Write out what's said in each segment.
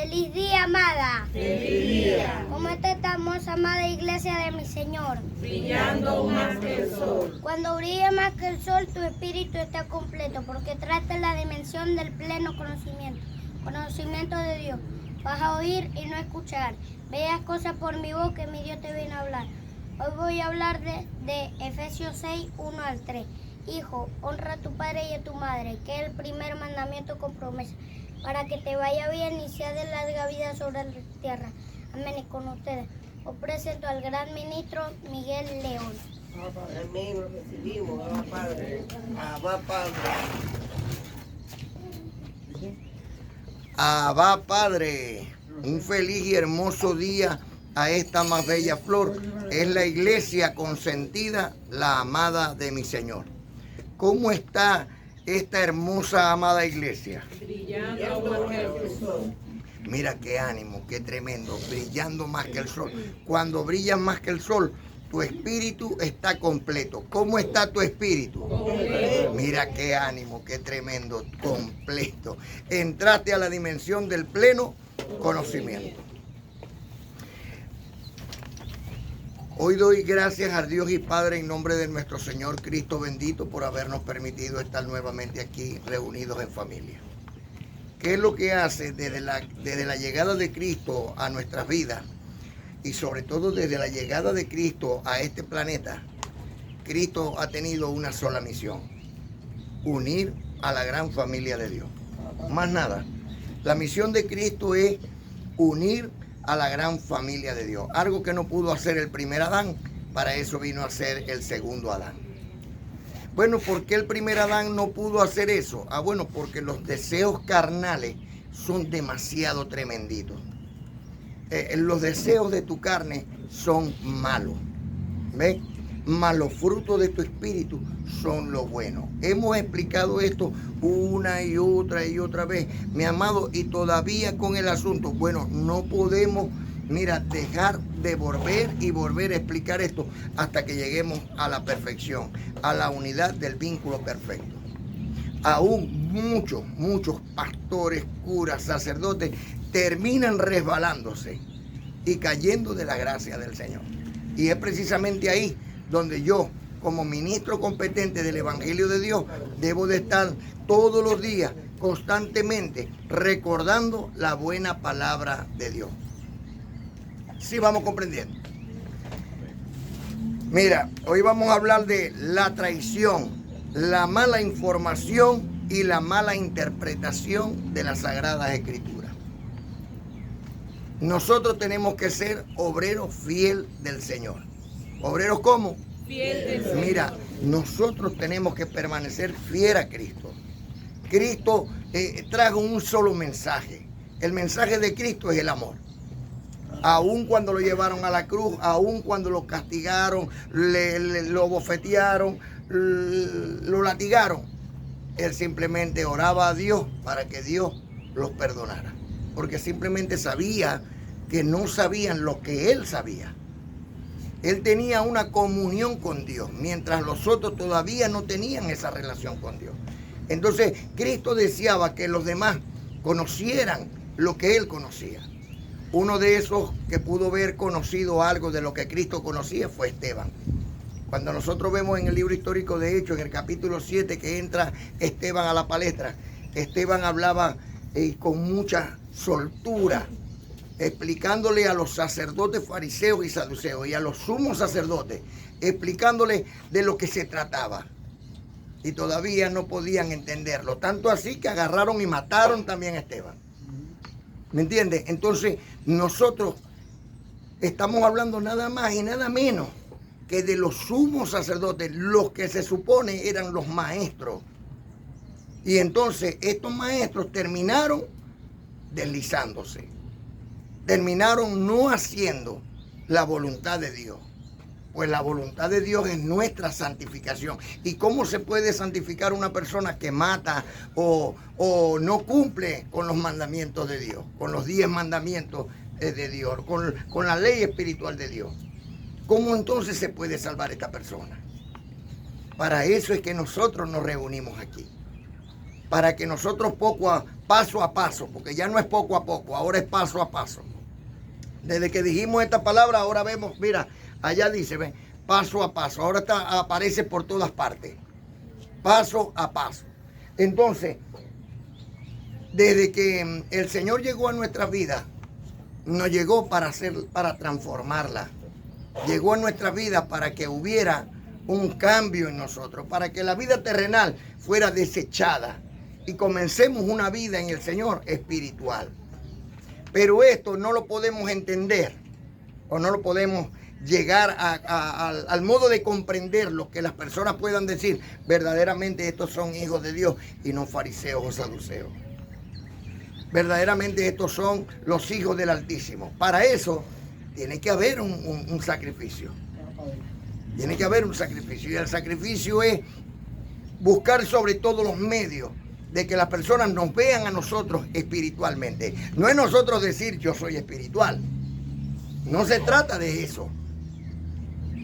¡Feliz día, amada! ¡Feliz día! ¿Cómo está esta hermosa, amada iglesia de mi Señor? Brillando más que el sol. Cuando brilla más que el sol, tu espíritu está completo, porque trata la dimensión del pleno conocimiento de Dios. Vas a oír y no escuchar. Veas cosas por mi boca que mi Dios te viene a hablar. Hoy voy a hablar de Efesios 6, 1 al 3. Hijo, honra a tu padre y a tu madre, que es el primer mandamiento con promesa, para que te vaya bien y sea de larga vida sobre la tierra. Amén. Y con ustedes os presento al gran ministro Miguel León. Amén, lo recibimos, Abba Padre. Abba Padre. Abba Padre, un feliz y hermoso día a esta más bella flor. Es la iglesia consentida, la amada de mi Señor. ¿Cómo está esta hermosa, amada iglesia? Brillando más que el sol. Mira qué ánimo, qué tremendo, brillando más que el sol. Cuando brillas más que el sol, tu espíritu está completo. ¿Cómo está tu espíritu? Completo. Mira qué ánimo, qué tremendo, completo. Entraste a la dimensión del pleno conocimiento. Hoy doy gracias a Dios y Padre en nombre de nuestro Señor Cristo bendito por habernos permitido estar nuevamente aquí reunidos en familia. ¿Qué es lo que hace desde la llegada de Cristo a nuestras vidas? Y sobre todo desde la llegada de Cristo a este planeta, Cristo ha tenido una sola misión: unir a la gran familia de Dios. Más nada. La misión de Cristo es unir a la gran familia de Dios. Algo que no pudo hacer el primer Adán, para eso vino a ser el segundo Adán. Bueno, ¿por qué el primer Adán no pudo hacer eso? Bueno, porque los deseos carnales son demasiado tremenditos. Los deseos de tu carne son malos. ¿Ves? Mas los frutos de tu espíritu son lo bueno. Hemos explicado esto una y otra vez, mi amado, y todavía con el asunto. Bueno, no podemos, dejar de volver a explicar esto hasta que lleguemos a la perfección, a la unidad del vínculo perfecto. Aún muchos pastores, curas, sacerdotes terminan resbalándose y cayendo de la gracia del Señor. Y es precisamente ahí donde yo, como ministro competente del Evangelio de Dios, debo de estar todos los días, constantemente, recordando la buena palabra de Dios. Sí, vamos comprendiendo. Mira, hoy vamos a hablar de la traición, la mala información y la mala interpretación de las Sagradas Escrituras. Nosotros tenemos que ser obreros fiel del Señor. ¿Obreros cómo? Fiel del Señor. Mira, nosotros tenemos que permanecer fiel a Cristo. Cristo trajo un solo mensaje. El mensaje de Cristo es el amor. Aun cuando lo llevaron a la cruz, aun cuando lo castigaron, lo bofetearon, lo latigaron, él simplemente oraba a Dios para que Dios los perdonara. Porque simplemente sabía que no sabían lo que él sabía. Él tenía una comunión con Dios, mientras los otros todavía no tenían esa relación con Dios. Entonces, Cristo deseaba que los demás conocieran lo que él conocía. Uno de esos que pudo haber conocido algo de lo que Cristo conocía fue Esteban. Cuando nosotros vemos en el libro histórico de Hechos, en el capítulo 7, que entra Esteban a la palestra, Esteban hablaba con mucha soltura, explicándole a los sacerdotes fariseos y saduceos y a los sumos sacerdotes, explicándole de lo que se trataba. Y todavía no podían entenderlo. Tanto así que agarraron y mataron también a Esteban. ¿Me entiendes? Entonces, nosotros estamos hablando nada más y nada menos que de los sumos sacerdotes, los que se supone eran los maestros. Y entonces estos maestros terminaron deslizándose. Terminaron no haciendo la voluntad de Dios. Pues la voluntad de Dios es nuestra santificación. ¿Y cómo se puede santificar una persona que mata o no cumple con los mandamientos de Dios? Con los 10 mandamientos de Dios, con la ley espiritual de Dios. ¿Cómo entonces se puede salvar esta persona? Para eso es que nosotros nos reunimos aquí. para que nosotros paso a paso, porque ya no es poco a poco, ahora es paso a paso. Desde que dijimos esta palabra, ahora vemos, mira, allá dice, ven, paso a paso, ahora aparece por todas partes, paso a paso. Entonces, desde que el Señor llegó a nuestras vidas, nos llegó para transformarla. Llegó a nuestras vidas para que hubiera un cambio en nosotros, para que la vida terrenal fuera desechada y comencemos una vida en el Señor espiritual. Pero esto no lo podemos entender o no lo podemos llegar al modo de comprender lo que las personas puedan decir. Verdaderamente estos son hijos de Dios y no fariseos o saduceos. Verdaderamente estos son los hijos del Altísimo. Para eso tiene que haber un sacrificio. Tiene que haber un sacrificio. Y el sacrificio es buscar sobre todos los medios de que las personas nos vean a nosotros espiritualmente. No es nosotros decir yo soy espiritual. No se trata de eso.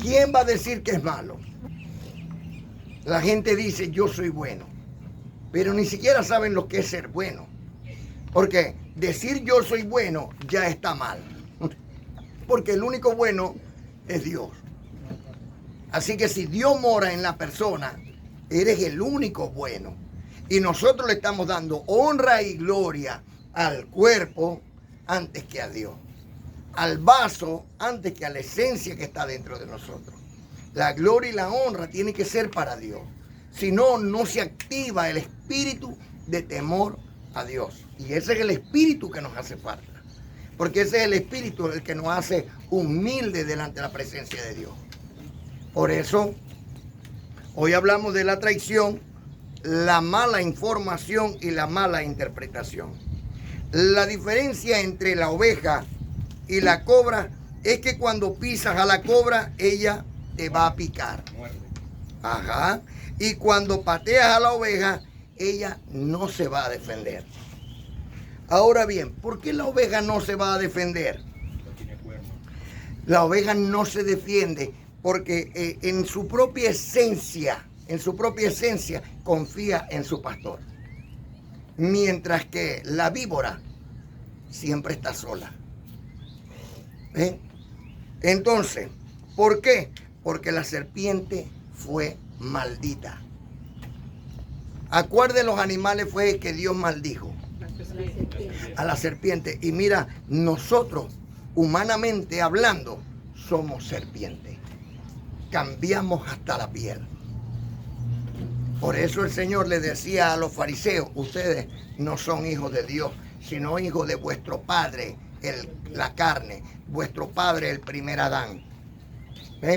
¿Quién va a decir que es malo? La gente dice yo soy bueno, pero ni siquiera saben lo que es ser bueno. Porque decir yo soy bueno ya está mal. Porque el único bueno es Dios. Así que si Dios mora en la persona, eres el único bueno. Y nosotros le estamos dando honra y gloria al cuerpo antes que a Dios. Al vaso antes que a la esencia que está dentro de nosotros. La gloria y la honra tiene que ser para Dios. Si no, no se activa el espíritu de temor a Dios. Y ese es el espíritu que nos hace falta. Porque ese es el espíritu el que nos hace humildes delante de la presencia de Dios. Por eso, hoy hablamos de la traición, la mala información y la mala interpretación. La diferencia entre la oveja y la cobra es que cuando pisas a la cobra, ella te va a picar. Ajá. Y cuando pateas a la oveja, ella no se va a defender. Ahora bien, ¿por qué la oveja no se va a defender? La oveja no se defiende porque en su propia esencia, confía en su pastor. Mientras que la víbora siempre está sola. Entonces, ¿por qué? Porque la serpiente fue maldita. ¿A cuál de los animales fue que Dios maldijo? A la serpiente. Y mira, nosotros, humanamente hablando, somos serpientes. Cambiamos hasta la piel. Por eso el Señor le decía a los fariseos, ustedes no son hijos de Dios, sino hijos de vuestro padre, la carne, vuestro padre, el primer Adán.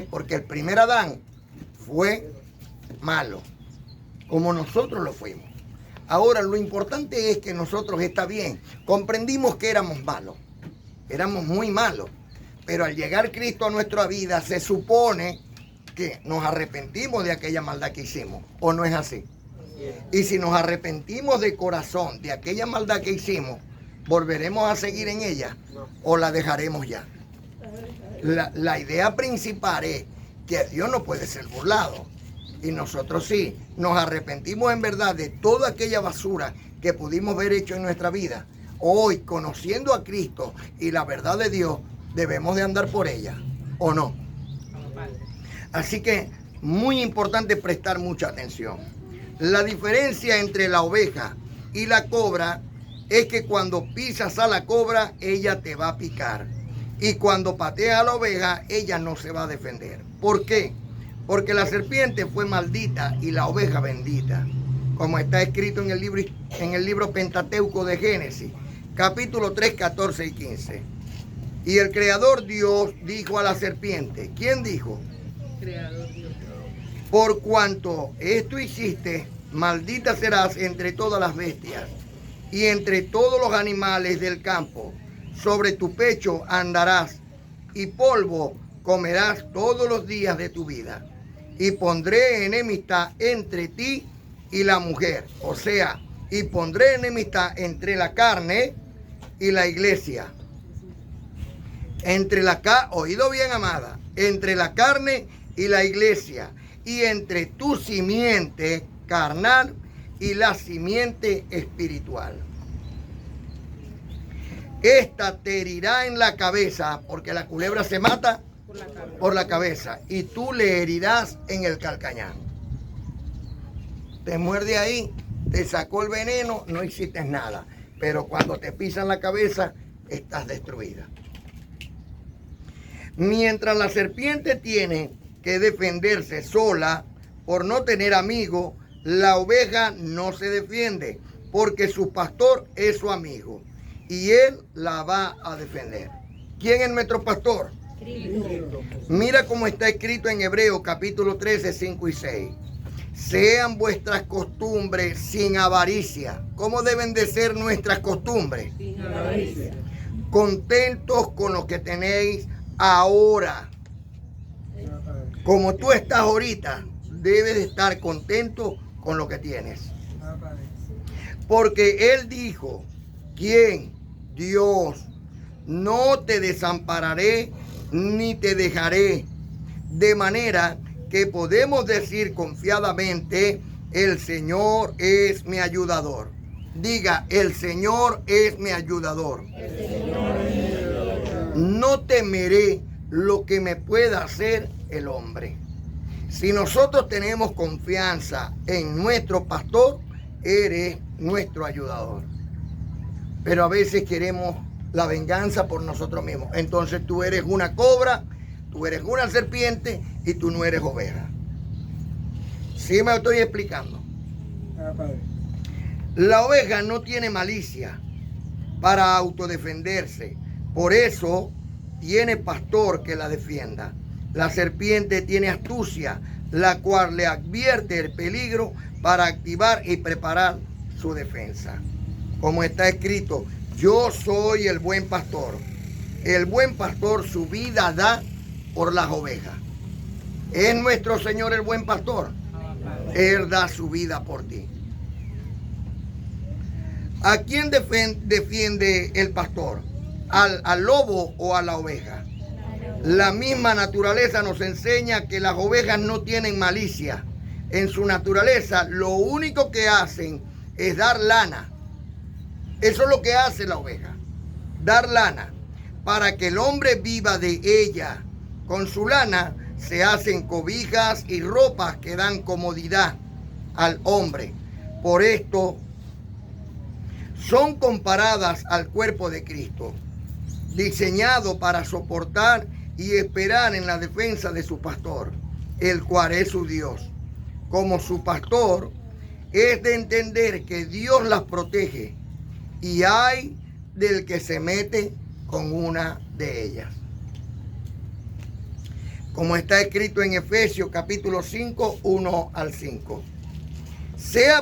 Porque el primer Adán fue malo, como nosotros lo fuimos. Ahora, lo importante es que nosotros, está bien, comprendimos que éramos malos, éramos muy malos, pero al llegar Cristo a nuestra vida, se supone que nos arrepentimos de aquella maldad que hicimos, ¿o no es así? Y si nos arrepentimos de corazón de aquella maldad que hicimos, ¿volveremos a seguir en ella o la dejaremos ya? La idea principal es que Dios no puede ser burlado. Y nosotros sí, nos arrepentimos en verdad de toda aquella basura que pudimos haber hecho en nuestra vida. Hoy, conociendo a Cristo y la verdad de Dios, debemos de andar por ella, ¿o no? Así que, muy importante prestar mucha atención. La diferencia entre la oveja y la cobra es que cuando pisas a la cobra, ella te va a picar. Y cuando pateas a la oveja, ella no se va a defender. ¿Por qué? Porque la serpiente fue maldita y la oveja bendita. Como está escrito en el libro Pentateuco de Génesis, capítulo 3, 14 y 15. Y el Creador Dios dijo a la serpiente, ¿quién dijo? Creador Dios. Por cuanto esto hiciste, maldita serás entre todas las bestias y entre todos los animales del campo. Sobre tu pecho andarás y polvo comerás todos los días de tu vida. Y pondré enemistad entre ti y la mujer. O sea, y pondré enemistad entre la carne y la iglesia. Oído bien, amada, entre la carne y la iglesia, y entre tu simiente carnal y la simiente espiritual. Esta te herirá en la cabeza, porque la culebra se mata por la cabeza, y tú le herirás en el calcañar. Te muerde ahí, te sacó el veneno, no hiciste nada, pero cuando te pisan la cabeza, estás destruida. Mientras la serpiente tiene que defenderse sola por no tener amigo, la oveja no se defiende, porque su pastor es su amigo y él la va a defender. ¿Quién es nuestro pastor? Cristo. Mira cómo está escrito en Hebreos capítulo 13, 5 y 6. Sean vuestras costumbres sin avaricia. ¿Cómo deben de ser nuestras costumbres? Sin avaricia. Contentos con lo que tenéis ahora. Como tú estás ahorita, debes de estar contento con lo que tienes. Porque Él dijo, ¿quién? Dios, no te desampararé ni te dejaré. De manera que podemos decir confiadamente, el Señor es mi ayudador. Diga, el Señor es mi ayudador. No temeré lo que me pueda hacer el hombre. Si nosotros tenemos confianza en nuestro pastor, eres nuestro ayudador. Pero a veces queremos la venganza por nosotros mismos. Entonces tú eres una cobra, tú eres una serpiente y tú no eres oveja. ¿Sí me estoy explicando? La oveja no tiene malicia para autodefenderse. Por eso tiene pastor que la defienda. La serpiente tiene astucia, la cual le advierte el peligro para activar y preparar su defensa. Como está escrito, yo soy el buen pastor. El buen pastor su vida da por las ovejas. ¿Es nuestro Señor el buen pastor? Él da su vida por ti. ¿A quién defiende el pastor? ¿Al lobo o a la oveja? La misma naturaleza nos enseña que las ovejas no tienen malicia. En su naturaleza, lo único que hacen es dar lana. Eso es lo que hace la oveja. Dar lana. Para que el hombre viva de ella. Con su lana se hacen cobijas y ropas que dan comodidad al hombre. Por esto son comparadas al cuerpo de Cristo, diseñado para soportar y esperar en la defensa de su pastor, el cual es su Dios. Como su pastor, es de entender que Dios las protege y hay del que se mete con una de ellas. Como está escrito en Efesios capítulo 5, 1 al 5. Sé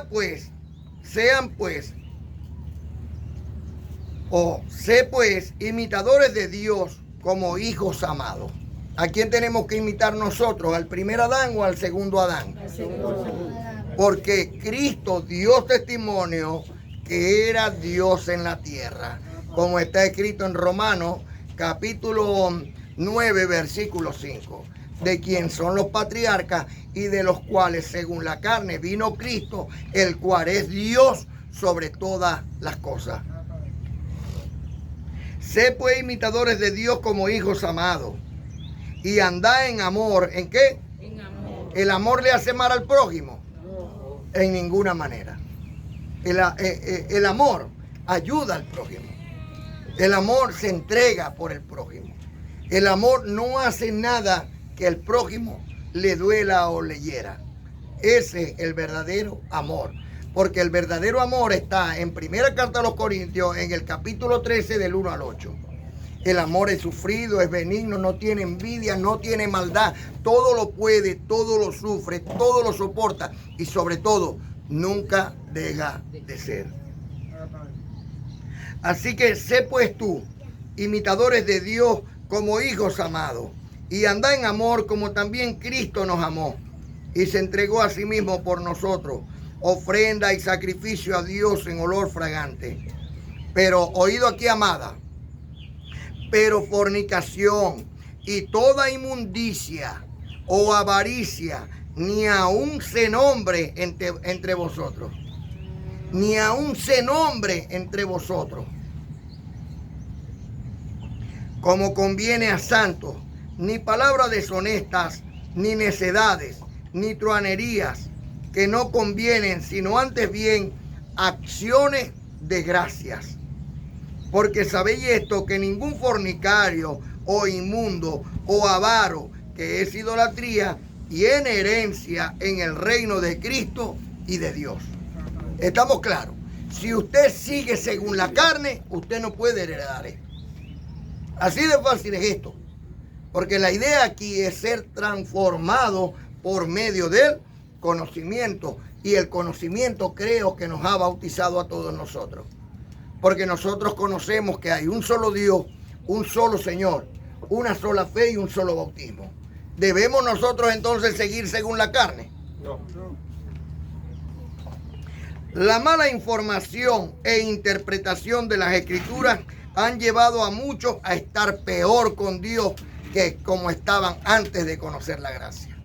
pues imitadores de Dios como hijos amados. ¿A quién tenemos que imitar nosotros? ¿Al primer Adán o al segundo Adán? Porque Cristo dio testimonio que era Dios en la tierra. Como está escrito en Romanos capítulo 9, versículo 5. De quien son los patriarcas y de los cuales según la carne vino Cristo, el cual es Dios sobre todas las cosas. Sé pues imitadores de Dios como hijos amados y andad en amor. ¿En qué? En amor. ¿El amor le hace mal al prójimo? No. En ninguna manera. El amor ayuda al prójimo. El amor se entrega por el prójimo. El amor no hace nada que el prójimo le duela o le hiera. Ese es el verdadero amor. Porque el verdadero amor está en primera carta a los Corintios, en el capítulo 13, del 1 al 8. El amor es sufrido, es benigno, no tiene envidia, no tiene maldad. Todo lo puede, todo lo sufre, todo lo soporta. Y sobre todo, nunca deja de ser. Así que sé pues tú, imitadores de Dios como hijos amados. Y andad en amor como también Cristo nos amó. Y se entregó a sí mismo por nosotros. Ofrenda y sacrificio a Dios en olor fragante. Pero, oído aquí, amada, pero fornicación y toda inmundicia o avaricia ni aún se nombre entre vosotros. ni aun se nombre entre vosotros, como conviene a santos, ni palabras deshonestas, ni necedades, ni truanerías, que no convienen, sino antes bien acciones de gracias. Porque sabéis esto, que ningún fornicario, o inmundo, o avaro, que es idolatría, tiene herencia en el reino de Cristo y de Dios. ¿Estamos claros? Si usted sigue según la carne, usted no puede heredar esto. Así de fácil es esto. Porque la idea aquí es ser transformado por medio del conocimiento. Y el conocimiento creo que nos ha bautizado a todos nosotros. Porque nosotros conocemos que hay un solo Dios, un solo Señor, una sola fe y un solo bautismo. ¿Debemos nosotros entonces seguir según la carne? No. La mala información e interpretación de las Escrituras han llevado a muchos a estar peor con Dios que como estaban antes de conocer la gracia.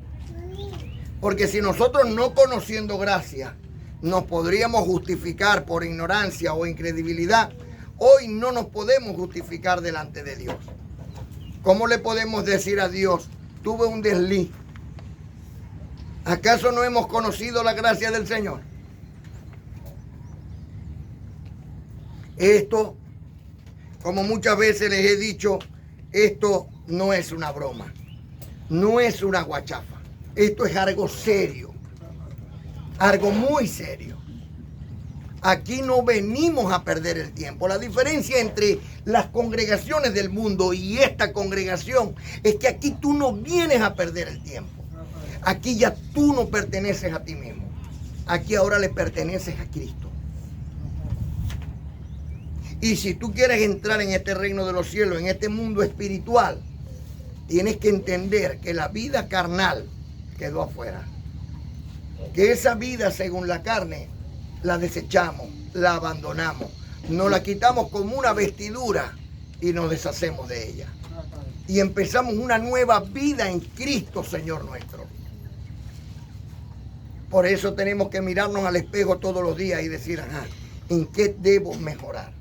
Porque si nosotros no conociendo gracia nos podríamos justificar por ignorancia o incredibilidad, hoy no nos podemos justificar delante de Dios. ¿Cómo le podemos decir a Dios, tuve un desliz? ¿Acaso no hemos conocido la gracia del Señor? Esto, como muchas veces les he dicho, esto no es una broma, no es una guachafa. Esto es algo serio, algo muy serio. Aquí no venimos a perder el tiempo. La diferencia entre las congregaciones del mundo y esta congregación es que aquí tú no vienes a perder el tiempo. Aquí ya tú no perteneces a ti mismo. Aquí ahora le perteneces a Cristo. Y si tú quieres entrar en este reino de los cielos, en este mundo espiritual, tienes que entender que la vida carnal quedó afuera. Que esa vida según la carne la desechamos, la abandonamos, nos la quitamos como una vestidura y nos deshacemos de ella. Y empezamos una nueva vida en Cristo, Señor nuestro. Por eso tenemos que mirarnos al espejo todos los días y decir, ajá, ¿en qué debo mejorar?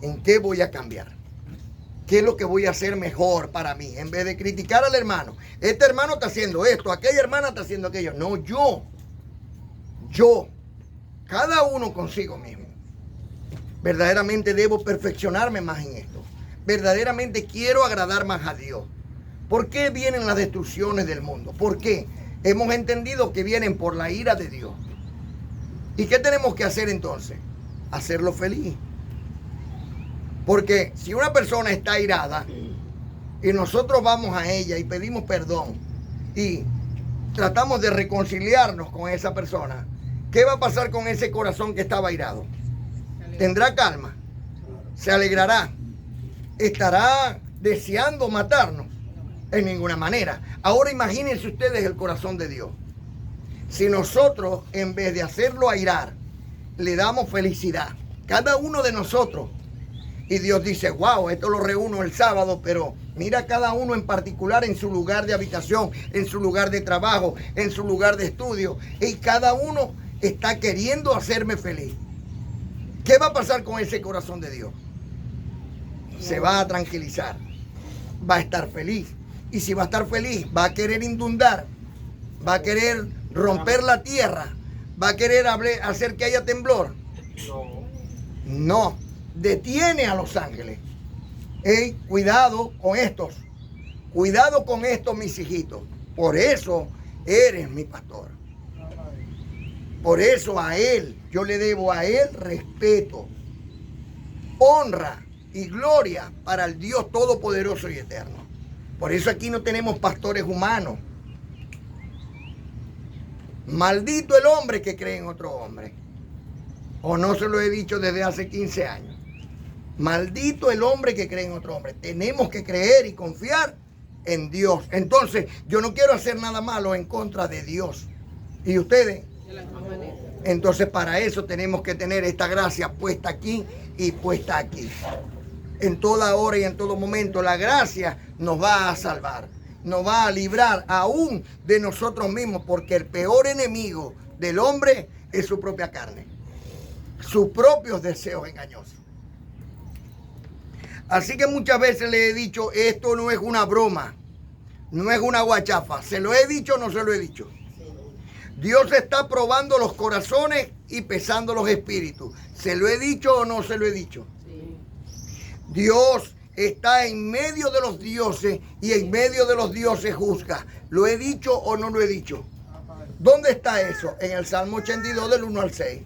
¿En qué voy a cambiar? ¿Qué es lo que voy a hacer mejor para mí? En vez de criticar al hermano. Este hermano está haciendo esto, aquella hermana está haciendo aquello. No, yo. Cada uno consigo mismo. Verdaderamente debo perfeccionarme más en esto. Verdaderamente quiero agradar más a Dios. ¿Por qué vienen las destrucciones del mundo? ¿Por qué? Hemos entendido que vienen por la ira de Dios. ¿Y qué tenemos que hacer entonces? Hacerlo feliz. Porque si una persona está airada y nosotros vamos a ella y pedimos perdón y tratamos de reconciliarnos con esa persona, ¿qué va a pasar con ese corazón que estaba airado? ¿Tendrá calma? ¿Se alegrará? ¿Estará deseando matarnos? En ninguna manera. Ahora imagínense ustedes el corazón de Dios. Si nosotros, en vez de hacerlo airar, le damos felicidad, cada uno de nosotros, y Dios dice, wow, esto lo reúno el sábado, pero mira cada uno en particular en su lugar de habitación, en su lugar de trabajo, en su lugar de estudio, y cada uno está queriendo hacerme feliz. ¿Qué va a pasar con ese corazón de Dios? Se va a tranquilizar, va a estar feliz. Y si va a estar feliz, va a querer inundar, va a querer romper la tierra, va a querer hacer que haya temblor. No, detiene a los ángeles. Hey, cuidado con estos, mis hijitos. Por eso eres mi pastor. Por eso a él, yo le debo a él respeto, honra y gloria para el Dios Todopoderoso y Eterno. Por eso aquí no tenemos pastores humanos. Maldito el hombre que cree en otro hombre. O no se lo he dicho desde hace 15 años. Maldito el hombre que cree en otro hombre. Tenemos que creer y confiar en Dios. Entonces, yo no quiero hacer nada malo en contra de Dios. ¿Y ustedes? Entonces, para eso tenemos que tener esta gracia puesta aquí y puesta aquí. En toda hora y en todo momento, la gracia nos va a salvar, nos va a librar aún de nosotros mismos, porque el peor enemigo del hombre es su propia carne. sus propios deseos engañosos. Así que muchas veces le he dicho, esto no es una broma, no es una guachafa. ¿Se lo he dicho o no se lo he dicho? Dios está probando los corazones y pesando los espíritus. ¿Se lo he dicho o no se lo he dicho? Dios está en medio de los dioses y en medio de los dioses juzga. ¿Lo he dicho o no lo he dicho? ¿Dónde está eso? En el Salmo 82 del 1 al 6.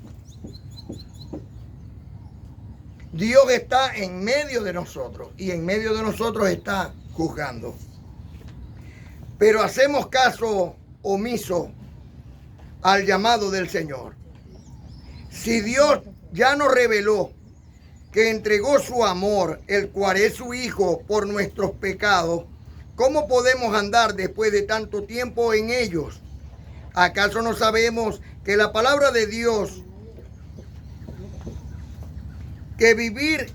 Dios está en medio de nosotros y en medio de nosotros está juzgando. Pero hacemos caso omiso al llamado del Señor. Si Dios ya nos reveló que entregó su amor, el cual es su Hijo, por nuestros pecados, ¿cómo podemos andar después de tanto tiempo en ellos? ¿Acaso no sabemos que la palabra de Dios, que vivir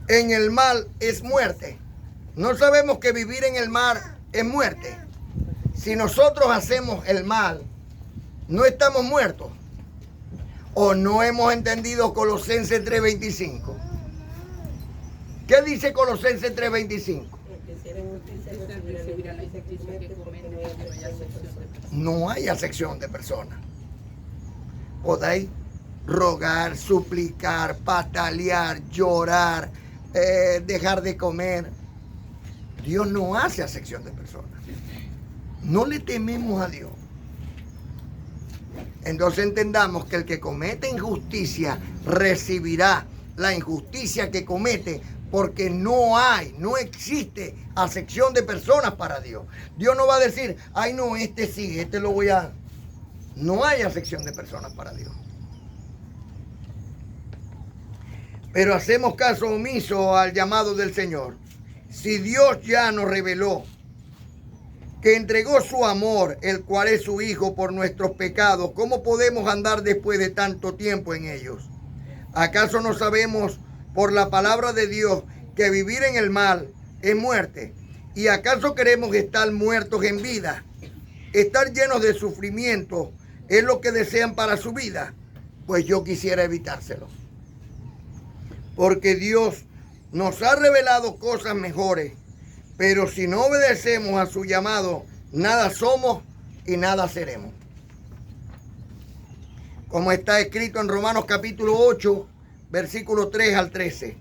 en el mal es muerte? ¿No sabemos que vivir en el mal es muerte? Si nosotros hacemos el mal, ¿no estamos muertos? ¿O no hemos entendido Colosenses 3:25? ¿Qué dice Colosenses 3:25? No hay acepción de personas. Podéis rogar, suplicar, patalear, llorar, dejar de comer. Dios no hace acepción de personas. No le tememos a Dios. Entonces entendamos que el que comete injusticia recibirá la injusticia que comete, porque no existe acepción de personas para Dios. Dios no va a decir, ay no, este sí, este lo voy a... No hay acepción de personas para Dios. Pero hacemos caso omiso al llamado del Señor. Si Dios ya nos reveló que entregó su amor, el cual es su Hijo, por nuestros pecados, ¿cómo podemos andar después de tanto tiempo en ellos? ¿Acaso no sabemos por la palabra de Dios que vivir en el mal es muerte? ¿Y acaso queremos estar muertos en vida? ¿Estar llenos de sufrimiento es lo que desean para su vida? Pues yo quisiera evitárselo. Porque Dios nos ha revelado cosas mejores. Pero si no obedecemos a su llamado, nada somos y nada seremos. Como está escrito en Romanos capítulo 8, versículo 3 al 13.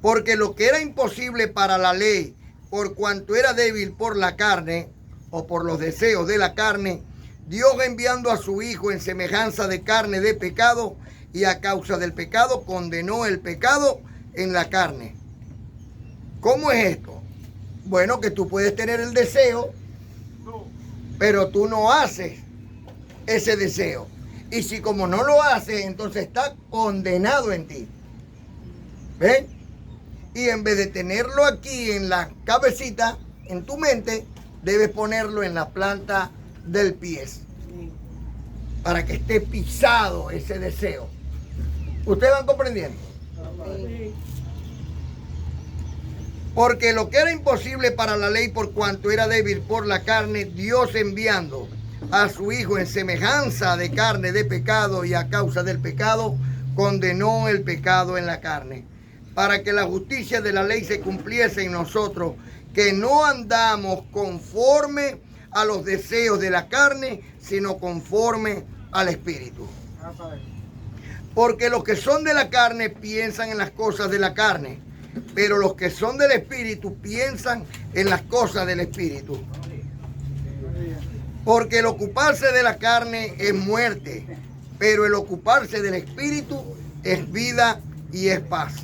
Porque lo que era imposible para la ley, por cuanto era débil por la carne, o por los deseos de la carne, Dios enviando a su Hijo en semejanza de carne de pecado, y a causa del pecado condenó el pecado en la carne. ¿Cómo es esto? Bueno, que tú puedes tener el deseo, pero tú no haces ese deseo. Y si como no lo haces, entonces está condenado en ti. ¿Ven? Y en vez de tenerlo aquí en la cabecita, en tu mente, debes ponerlo en la planta del pie. Para que esté pisado ese deseo. ¿Ustedes van comprendiendo? Porque lo que era imposible para la ley, por cuanto era débil por la carne, Dios enviando a su Hijo en semejanza de carne de pecado, y a causa del pecado condenó el pecado en la carne, para que la justicia de la ley se cumpliese en nosotros, que no andamos conforme a los deseos de la carne, sino conforme al Espíritu. Porque los que son de la carne piensan en las cosas de la carne, pero los que son del Espíritu piensan en las cosas del Espíritu. Porque el ocuparse de la carne es muerte, pero el ocuparse del Espíritu es vida y es paz.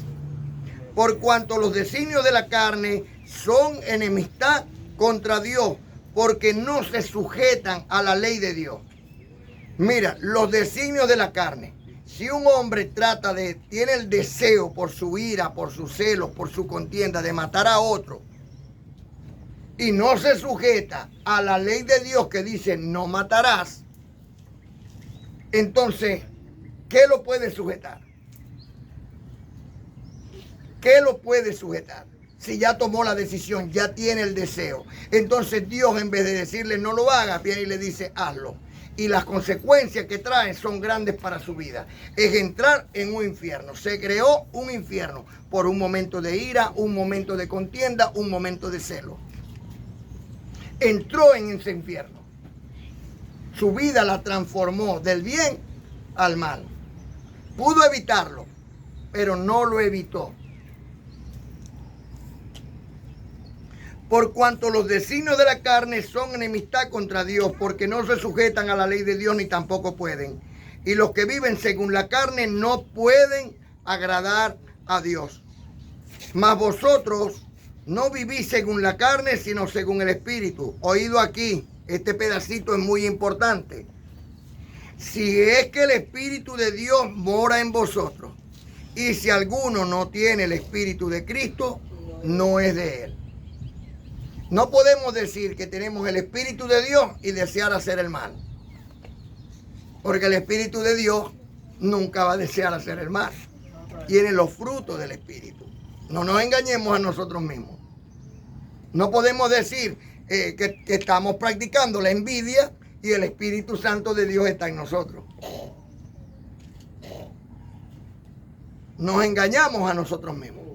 Por cuanto los designios de la carne son enemistad contra Dios, porque no se sujetan a la ley de Dios. Mira, los designios de la carne. Si un hombre tiene el deseo por su ira, por sus celos, por su contienda de matar a otro, y no se sujeta a la ley de Dios que dice no matarás, entonces, ¿qué lo puede sujetar? ¿Qué lo puede sujetar? Si ya tomó la decisión, ya tiene el deseo. Entonces Dios, en vez de decirle no lo hagas, viene y le dice hazlo. y las consecuencias que traen son grandes para su vida. Es entrar en un infierno. Se creó un infierno por un momento de ira, un momento de contienda, un momento de celo. Entró en ese infierno. Su vida la transformó del bien al mal. Pudo evitarlo, pero no lo evitó. Por cuanto los designios de la carne son enemistad contra Dios, porque no se sujetan a la ley de Dios ni tampoco pueden. Y los que viven según la carne no pueden agradar a Dios. Mas vosotros no vivís según la carne, sino según el Espíritu. Oído aquí, este pedacito es muy importante. Si es que el Espíritu de Dios mora en vosotros, y si alguno no tiene el Espíritu de Cristo, no es de él. No podemos decir que tenemos el Espíritu de Dios y desear hacer el mal. Porque el Espíritu de Dios nunca va a desear hacer el mal. Tiene los frutos del Espíritu. No nos engañemos a nosotros mismos. No podemos decir que estamos practicando la envidia y el Espíritu Santo de Dios está en nosotros. Nos engañamos a nosotros mismos.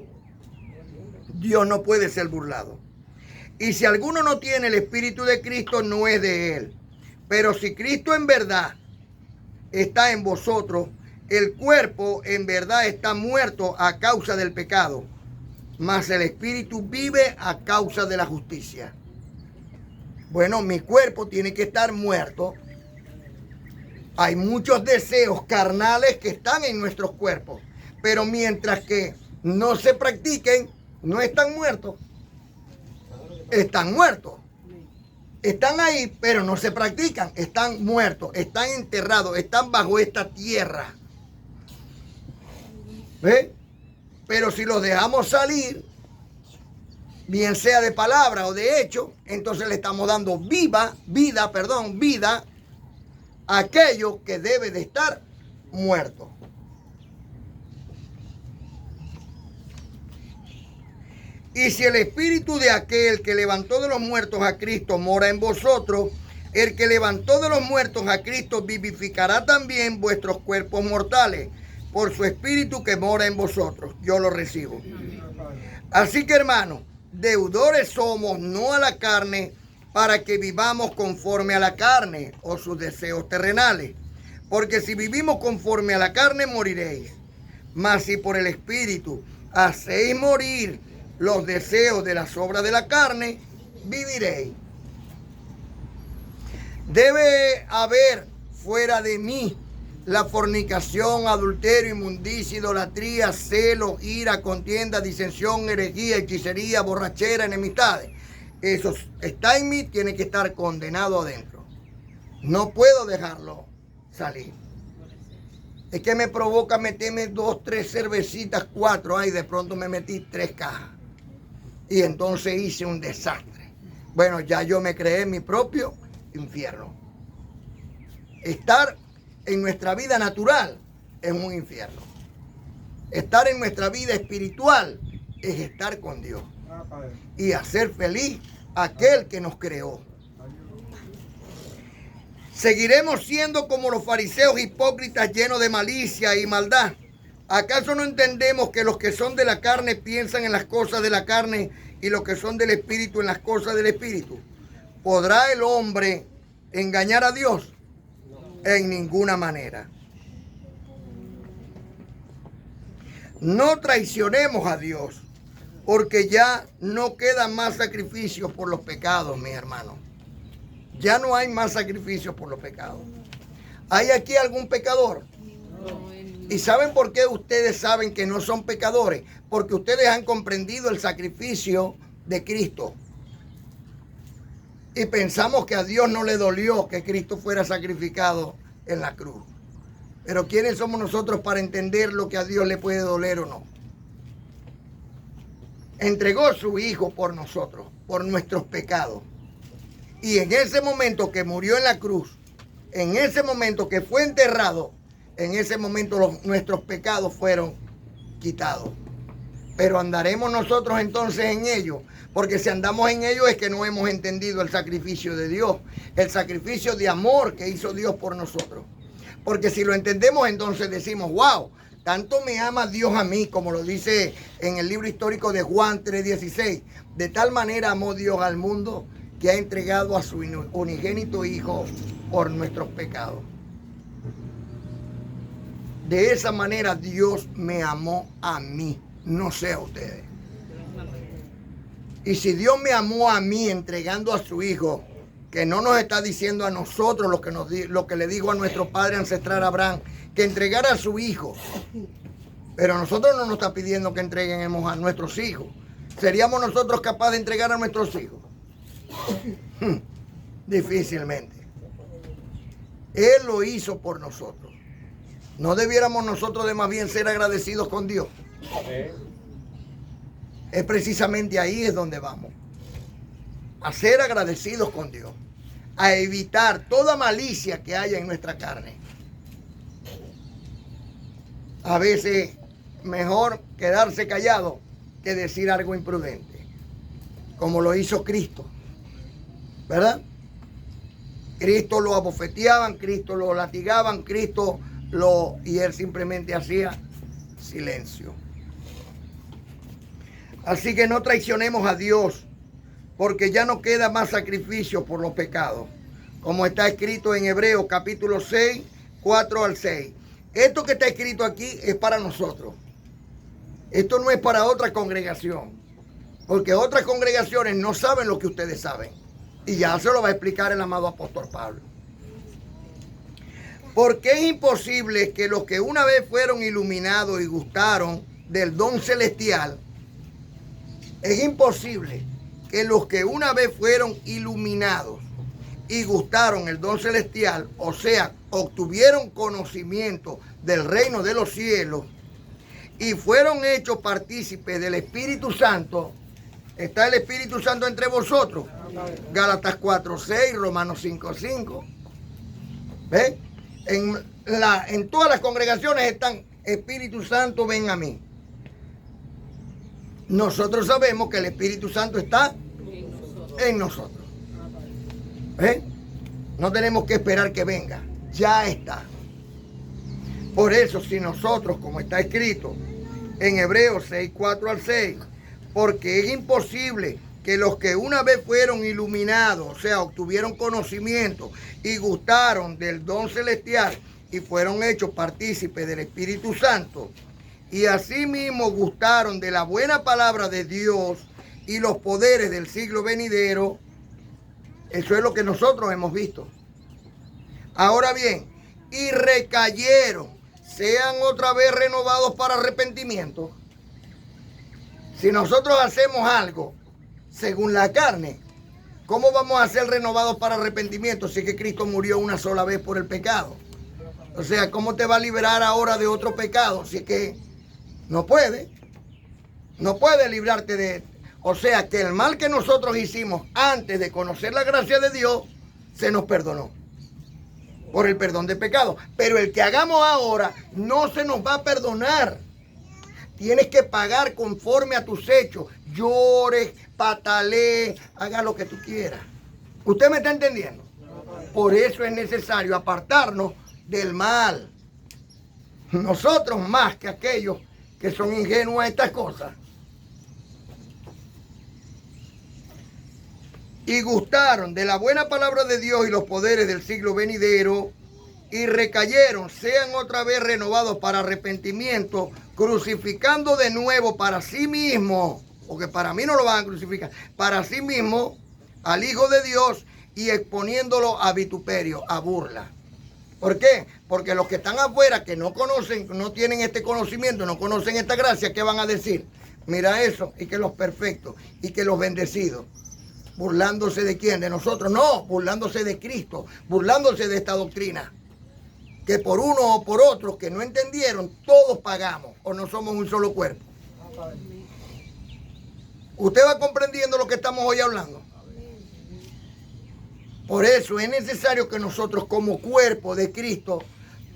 Dios no puede ser burlado. Y si alguno no tiene el Espíritu de Cristo, no es de él. Pero si Cristo en verdad está en vosotros, el cuerpo en verdad está muerto a causa del pecado, mas el Espíritu vive a causa de la justicia. Bueno, mi cuerpo tiene que estar muerto. Hay muchos deseos carnales que están en nuestros cuerpos, pero mientras que no se practiquen, no están muertos. Están muertos. Están ahí, pero no se practican. Están muertos, están enterrados, están bajo esta tierra. ¿Ve? Pero si los dejamos salir, bien sea de palabra o de hecho, entonces le estamos dando vida a aquello que debe de estar muerto. Y si el Espíritu de aquel que levantó de los muertos a Cristo mora en vosotros, el que levantó de los muertos a Cristo vivificará también vuestros cuerpos mortales por su Espíritu que mora en vosotros. Yo lo recibo. Así que, hermanos, deudores somos, no a la carne, para que vivamos conforme a la carne o sus deseos terrenales. Porque si vivimos conforme a la carne, moriréis. Mas si por el Espíritu hacéis morir los deseos de las obras de la carne, viviréis. Debe haber fuera de mí la fornicación, adulterio, inmundicia, idolatría, celo, ira, contienda, disensión, herejía, hechicería, borrachera, enemistades. Eso está en mí, tiene que estar condenado adentro. No puedo dejarlo salir. Es que me provoca meterme 2, 3 cervecitas, 4. Ay, de pronto me metí 3 cajas. Y entonces hice un desastre. Bueno, ya yo me creé mi propio infierno. Estar en nuestra vida natural es un infierno. Estar en nuestra vida espiritual es estar con Dios y hacer feliz a aquel que nos creó. ¿Seguiremos siendo como los fariseos hipócritas llenos de malicia y maldad? ¿Acaso no entendemos que los que son de la carne piensan en las cosas de la carne y los que son del Espíritu en las cosas del Espíritu? ¿Podrá el hombre engañar a Dios? En ninguna manera. No traicionemos a Dios, porque ya no quedan más sacrificios por los pecados, mis hermanos. Ya no hay más sacrificios por los pecados. ¿Hay aquí algún pecador? ¿Y saben por qué ustedes saben que no son pecadores? Porque ustedes han comprendido el sacrificio de Cristo. Y pensamos que a Dios no le dolió que Cristo fuera sacrificado en la cruz. Pero ¿quiénes somos nosotros para entender lo que a Dios le puede doler o no? Entregó su Hijo por nosotros, por nuestros pecados. Y en ese momento que murió en la cruz, en ese momento que fue enterrado, en ese momento nuestros pecados fueron quitados. Pero andaremos nosotros entonces en ello, porque si andamos en ello es que no hemos entendido el sacrificio de Dios, el sacrificio de amor que hizo Dios por nosotros. Porque si lo entendemos entonces decimos, wow, tanto me ama Dios a mí, como lo dice en el libro histórico de Juan 3:16, de tal manera amó Dios al mundo que ha entregado a su unigénito Hijo por nuestros pecados. De esa manera Dios me amó a mí, no sé a ustedes. Y si Dios me amó a mí entregando a su Hijo, que no nos está diciendo a nosotros lo que le dijo a nuestro padre ancestral Abraham, que entregara a su Hijo. Pero a nosotros no nos está pidiendo que entreguemos a nuestros hijos. ¿Seríamos nosotros capaces de entregar a nuestros hijos? Difícilmente. Él lo hizo por nosotros. ¿No debiéramos nosotros de más bien ser agradecidos con Dios? Es precisamente ahí es donde vamos. A ser agradecidos con Dios. A evitar toda malicia que haya en nuestra carne. A veces mejor quedarse callado que decir algo imprudente. Como lo hizo Cristo. ¿Verdad? Cristo lo abofeteaban, Cristo lo latigaban, y él simplemente hacía silencio. Así que no traicionemos a Dios, porque ya no queda más sacrificio por los pecados, como está escrito en Hebreos capítulo 6, 4 al 6. Esto que está escrito aquí es para nosotros. Esto no es para otra congregación, porque otras congregaciones no saben lo que ustedes saben. Y ya se lo va a explicar el amado apóstol Pablo. Porque es imposible que los que una vez fueron iluminados y gustaron del don celestial, es imposible que los que una vez fueron iluminados y gustaron el don celestial, o sea, obtuvieron conocimiento del reino de los cielos y fueron hechos partícipes del Espíritu Santo. ¿Está el Espíritu Santo entre vosotros? Gálatas 4:6, Romanos 5:5. ¿Ven? En todas las congregaciones están Espíritu Santo, ven a mí. Nosotros sabemos que el Espíritu Santo está en nosotros. ¿Ven? No tenemos que esperar que venga, ya está. Por eso, si nosotros, como está escrito en Hebreos 6, 4 al 6, porque es imposible que los que una vez fueron iluminados, o sea, obtuvieron conocimiento y gustaron del don celestial y fueron hechos partícipes del Espíritu Santo, y asimismo gustaron de la buena palabra de Dios y los poderes del siglo venidero. Eso es lo que nosotros hemos visto. Ahora bien, y recayeron, sean otra vez renovados para arrepentimiento. Si nosotros hacemos algo según la carne, ¿cómo vamos a ser renovados para arrepentimiento si es que Cristo murió una sola vez por el pecado? O sea, ¿cómo te va a liberar ahora de otro pecado si es que no puede librarte de... O sea, que el mal que nosotros hicimos antes de conocer la gracia de Dios, se nos perdonó por el perdón de pecado. Pero el que hagamos ahora no se nos va a perdonar. Tienes que pagar conforme a tus hechos. Llores, patalees, haga lo que tú quieras. ¿Usted me está entendiendo? Por eso es necesario apartarnos del mal. Nosotros más que aquellos que son ingenuos a estas cosas. Y gustaron de la buena palabra de Dios y los poderes del siglo venidero, y recayeron, sean otra vez renovados para arrepentimiento, crucificando de nuevo para sí mismo, porque para mí no lo van a crucificar, para sí mismo al Hijo de Dios, y exponiéndolo a vituperio, a burla. ¿Por qué? Porque los que están afuera, que no conocen, no tienen este conocimiento, no conocen esta gracia, ¿qué van a decir? Mira eso, y que los perfectos, y que los bendecidos. ¿Burlándose de quién? ¿De nosotros? No, burlándose de Cristo, burlándose de esta doctrina. Que por uno o por otro que no entendieron, todos pagamos, o no somos un solo cuerpo. ¿Usted va comprendiendo lo que estamos hoy hablando? Por eso es necesario que nosotros como cuerpo de Cristo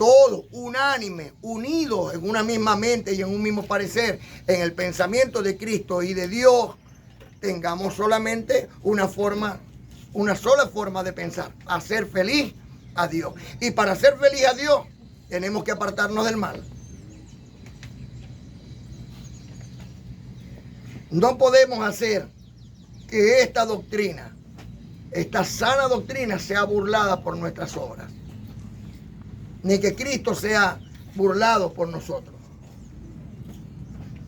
todos, unánimes, unidos en una misma mente y en un mismo parecer, en el pensamiento de Cristo y de Dios, tengamos solamente una sola forma de pensar, hacer feliz a Dios. Y para hacer feliz a Dios, tenemos que apartarnos del mal. No podemos hacer que esta doctrina, esta sana doctrina, sea burlada por nuestras obras, ni que Cristo sea burlado por nosotros.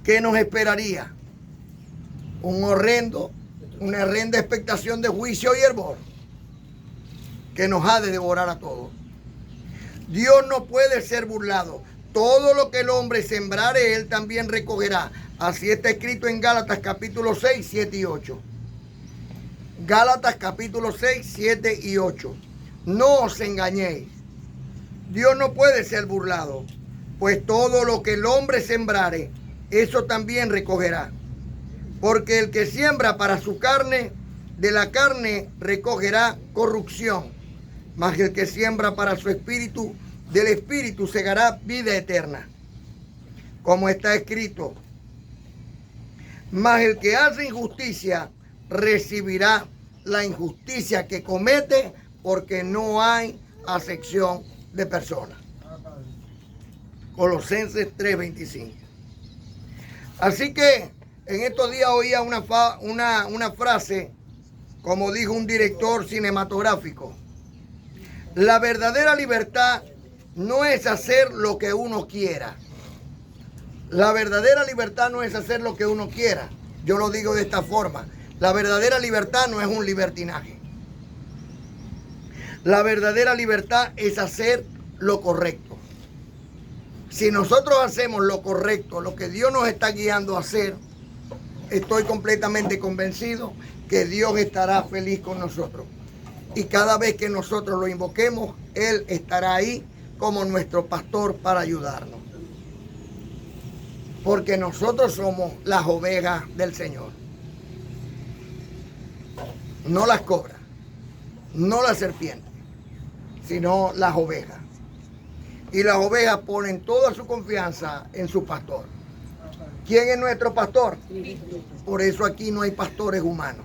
¿Qué nos esperaría? Una horrenda expectación de juicio y hervor que nos ha de devorar a todos. Dios no puede ser burlado. Todo lo que el hombre sembrare, él también recogerá. Así está escrito en Gálatas capítulo 6, 7 y 8. Gálatas capítulo 6, 7 y 8. No os engañéis. Dios no puede ser burlado, pues todo lo que el hombre sembrare, eso también recogerá. Porque el que siembra para su carne, de la carne recogerá corrupción. Mas el que siembra para su espíritu, del espíritu segará vida eterna. Como está escrito, mas el que hace injusticia recibirá la injusticia que comete, porque no hay acepción de personas. Colosenses 3:25. Así que en estos días oía una frase, como dijo un director cinematográfico: la verdadera libertad no es hacer lo que uno quiera. La verdadera libertad no es hacer lo que uno quiera. Yo lo digo de esta forma: la verdadera libertad no es un libertinaje. La verdadera libertad es hacer lo correcto. Si nosotros hacemos lo correcto, lo que Dios nos está guiando a hacer, estoy completamente convencido que Dios estará feliz con nosotros. Y cada vez que nosotros lo invoquemos, Él estará ahí como nuestro pastor para ayudarnos. Porque nosotros somos las ovejas del Señor. No las cobras, no las serpientes, sino las ovejas. Y las ovejas ponen toda su confianza en su pastor. ¿Quién es nuestro pastor? Por eso aquí no hay pastores humanos.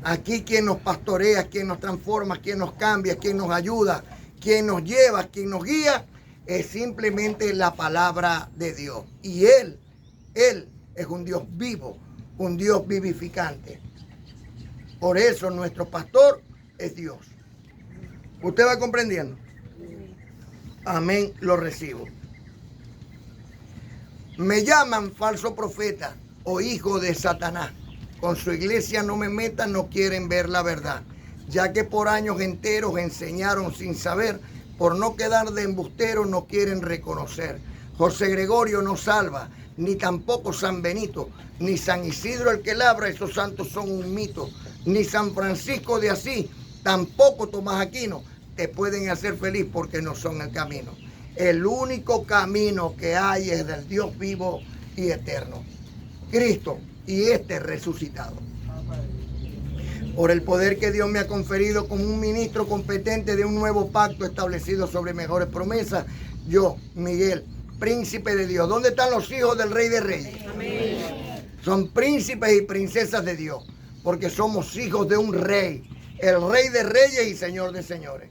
Aquí quien nos pastorea, quien nos transforma, quien nos cambia, quien nos ayuda, quien nos lleva, quien nos guía, es simplemente la palabra de Dios. Y Él es un Dios vivo, un Dios vivificante. Por eso nuestro pastor es Dios. ¿Usted va comprendiendo? Amén, lo recibo. Me llaman falso profeta o hijo de Satanás. Con su iglesia no me metan, no quieren ver la verdad, ya que por años enteros enseñaron sin saber. Por no quedar de embusteros no quieren reconocer. José Gregorio no salva, ni tampoco San Benito, ni San Isidro el que labra, esos santos son un mito. Ni San Francisco de Asís, tampoco Tomás Aquino, te pueden hacer feliz porque no son el camino. El único camino que hay es del Dios vivo y eterno, Cristo, y este resucitado. Por el poder que Dios me ha conferido como un ministro competente de un nuevo pacto establecido sobre mejores promesas, yo, Miguel, príncipe de Dios. ¿Dónde están los hijos del Rey de Reyes? Amén. Son príncipes y princesas de Dios, porque somos hijos de un rey, el Rey de Reyes y Señor de Señores.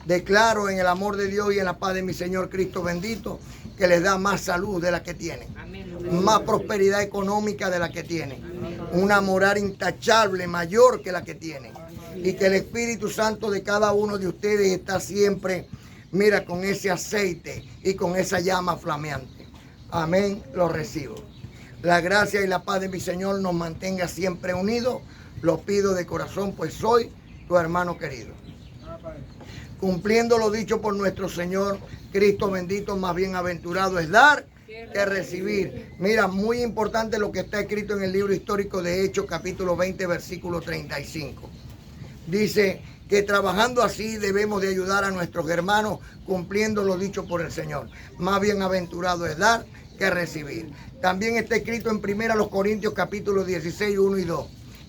Declaro en el amor de Dios y en la paz de mi Señor Cristo bendito, que les da más salud de la que tienen, más prosperidad económica de la que tienen, una moral intachable mayor que la que tienen, y que el Espíritu Santo de cada uno de ustedes está siempre, mira, con ese aceite y con esa llama flameante. Amén, lo recibo. La gracia y la paz de mi Señor nos mantenga siempre unidos. Lo pido de corazón, pues soy tu hermano querido. Cumpliendo lo dicho por nuestro Señor Cristo bendito, más bienaventurado es dar que recibir. Mira, muy importante lo que está escrito en el libro histórico de Hechos, capítulo 20, versículo 35. Dice que trabajando así debemos de ayudar a nuestros hermanos, cumpliendo lo dicho por el Señor. Más bienaventurado es dar que recibir. También está escrito en 1 Corintios capítulo 16, 1 y 2.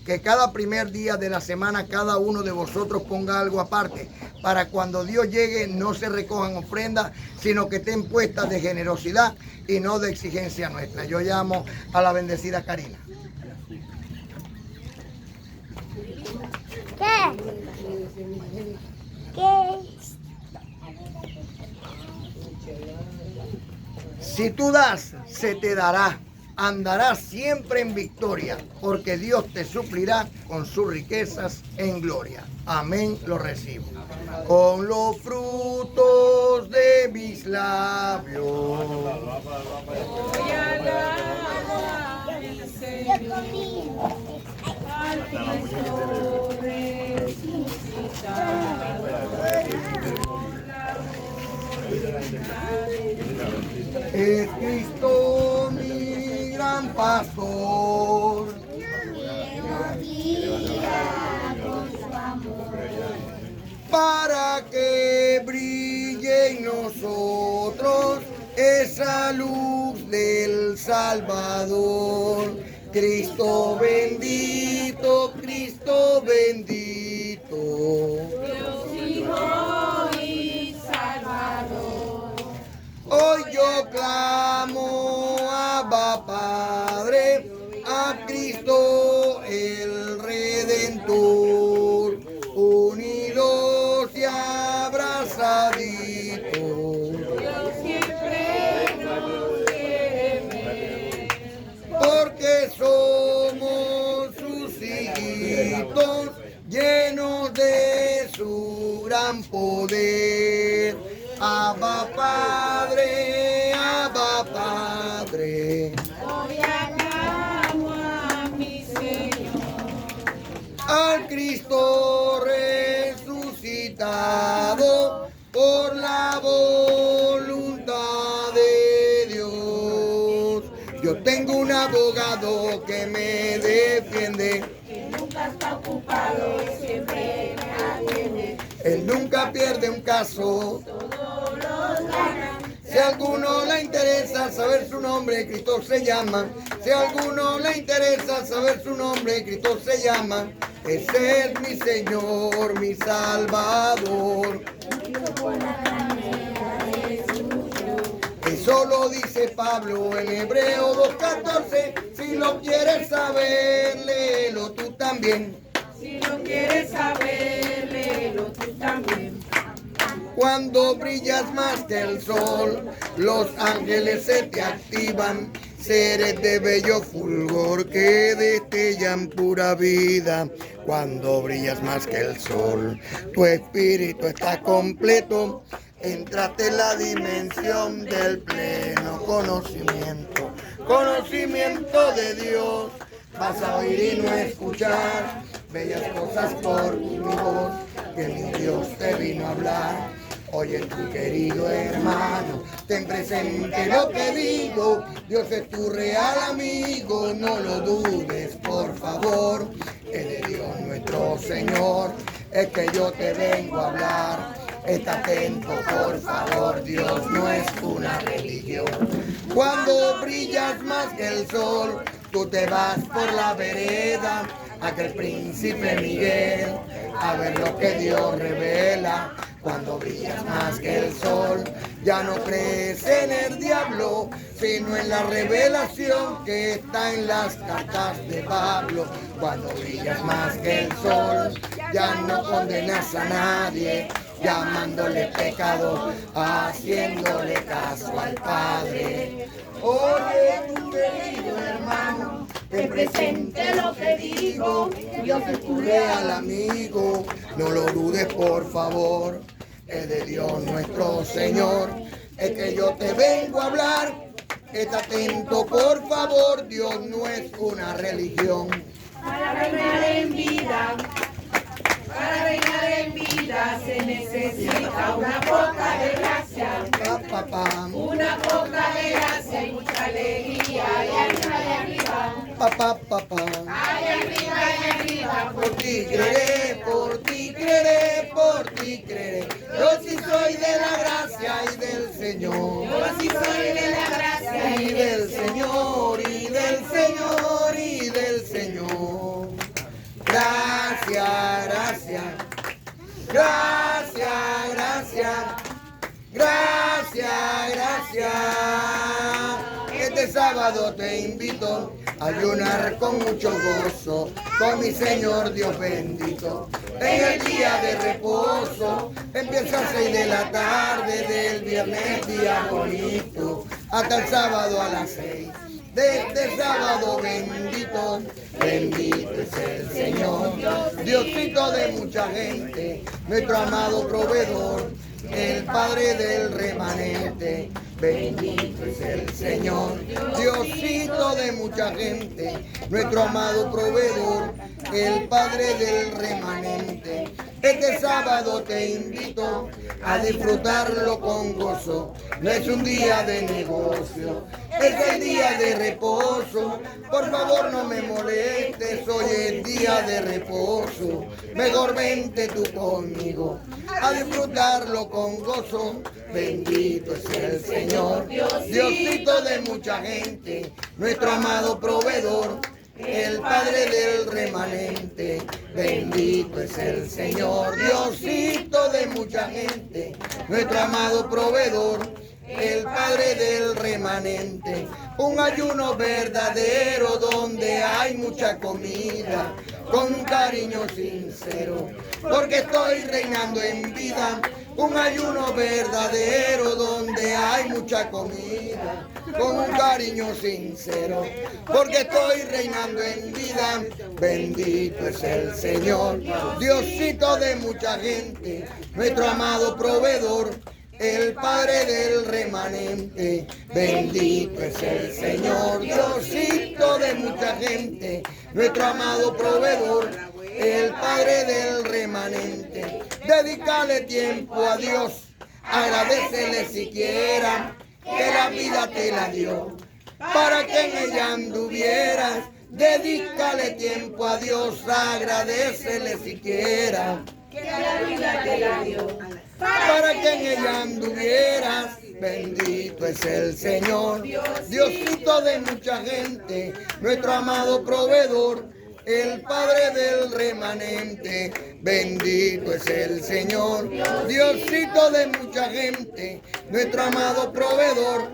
que cada primer día de la semana cada uno de vosotros ponga algo aparte, para cuando Dios llegue no se recojan ofrendas, sino que estén puestas de generosidad y no de exigencia nuestra. Yo llamo a la bendecida Karina. ¿Qué? ¿Qué? Si tú das, se te dará. Andarás siempre en victoria, porque Dios te suplirá con sus riquezas en gloria. Amén, lo recibo. Con los frutos de mis labios. Voy a dar a mi Señor, al Cristo resucitado. Es Cristo mi gran pastor. Para que brille en nosotros esa luz del Salvador. Cristo bendito, Cristo bendito. Dios Hijo y Salvador. Hoy yo clamo, Abba Padre, a Cristo el Redentor, unidos y abrazaditos. Dios siempre nos quiere ver, Porque somos sus hijitos, llenos de su gran poder. Abba Padre, Abba Padre. hoy aclamo a mi Señor. Al Cristo resucitado por la voluntad de Dios. Yo tengo un abogado que me defiende. Nunca está ocupado y siempre me atiende. Él nunca pierde un caso. Si a alguno le interesa saber su nombre, Cristo se llama. Si a alguno le interesa saber su nombre, Cristo se llama. Ese es mi Señor, mi Salvador. Eso lo dice Pablo en Hebreo 2:14. Si lo quieres saber, léelo tú también. Si lo quieres saber, léelo tú también. Cuando brillas más que el sol, los ángeles se te activan. Seres de bello fulgor que destellan pura vida. Cuando brillas más que el sol, tu espíritu está completo. Entraste en la dimensión del pleno conocimiento. Conocimiento de Dios. Vas a oír y no escuchar bellas cosas por mi voz, que mi Dios te vino a hablar. Oye tu querido hermano, ten presente lo que digo. Dios es tu real amigo, no lo dudes por favor. Es de Dios nuestro Señor, es que yo te vengo a hablar. Está atento por favor, Dios no es una religión. Cuando brillas más que el sol, tú te vas por la vereda, aquel príncipe Miguel, a ver lo que Dios revela. Cuando brillas más que el sol, ya no crees en el diablo, sino en la revelación que está en las cartas de Pablo. Cuando brillas más que el sol, ya no condenas a nadie, llamándole pecado, haciéndole caso al Padre. Oye, tu querido hermano, ten presente lo que digo. Dios es tu real amigo, no lo dudes por favor. Es de Dios nuestro Señor, es que yo te vengo a hablar. Está atento por favor, Dios no es una religión. Para reinar en vida, para reinar en vida se necesita una poca de gracia. Pa, pa, pa. Una poca de gracia y mucha alegría. Y arriba, Pa, pa, pa, pa. ay arriba, Por ti creeré, por ti creeré, por ti creeré. Yo sí soy de la gracia y del Señor. yo sí soy de la gracia Y del Señor, y del Señor, y del Señor. sábado te invito a ayunar con mucho gozo, con mi Señor Dios bendito. En el día de reposo, empieza a 6 de la tarde del viernes día bonito, hasta el sábado a las 6. De este sábado bendito, bendito es el Señor, Diosito de mucha gente, nuestro amado proveedor, el Padre del remanente. Bendito es el Señor, Diosito de mucha gente, nuestro amado proveedor, el Padre del remanente. Este sábado te invito a disfrutarlo con gozo. No es un día de negocio, es el día de reposo. Por favor no me molestes, hoy es día de reposo. Mejor vente tú conmigo a disfrutarlo con gozo. Bendito es el Señor, Diosito de mucha gente, nuestro amado proveedor, el Padre del remanente. Bendito es el Señor, Diosito de mucha gente, nuestro amado proveedor, el Padre del remanente. Un ayuno verdadero donde hay mucha comida, con un cariño sincero, porque estoy reinando en vida. Un ayuno verdadero donde hay mucha comida, con un cariño sincero, porque estoy reinando en vida. Bendito es el Señor, Diosito de mucha gente, nuestro amado proveedor, el Padre del remanente. Bendito es el Señor, Diosito de mucha gente, nuestro amado proveedor, el Padre del remanente. Dedícale tiempo a Dios, agradecele siquiera que la vida te la dio, para que en ella anduvieras. Dedícale tiempo a Dios, agradecele siquiera que la vida te la dio, para que en ella anduvieras. Bendito es el Señor, Diosito de mucha gente, nuestro amado proveedor, el Padre del remanente. Bendito es el Señor, Diosito de mucha gente, nuestro amado proveedor,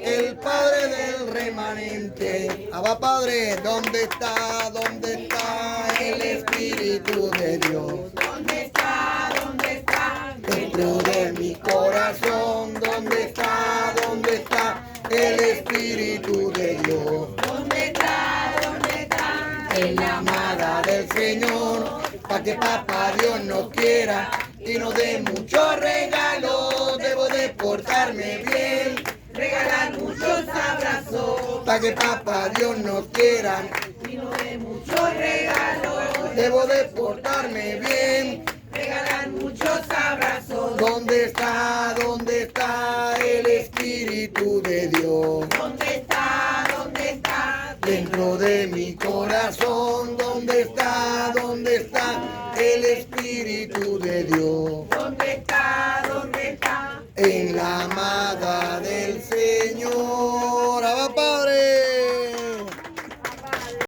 el Padre del remanente. Abba Padre, ¿dónde está? ¿Dónde está el Espíritu de Dios? ¿Dónde está? ¿Dónde está? Dentro de mi corazón, ¿dónde está? ¿Dónde está el Espíritu de Dios? ¿Dónde está? ¿Dónde está? En la amada del Señor, para que papá Dios nos quiera y nos dé muchos regalos. Debo de portarme bien, Regalar muchos abrazos para que papá Dios nos quiera. y nos dé muchos regalos. Debo de portarme bien. Regalar muchos abrazos. ¿Dónde está? ¿Dónde está el Espíritu de Dios? ¿Dónde está? ¿Dónde está? Dentro de mi corazón, ¿dónde está? ¿Dónde está el Espíritu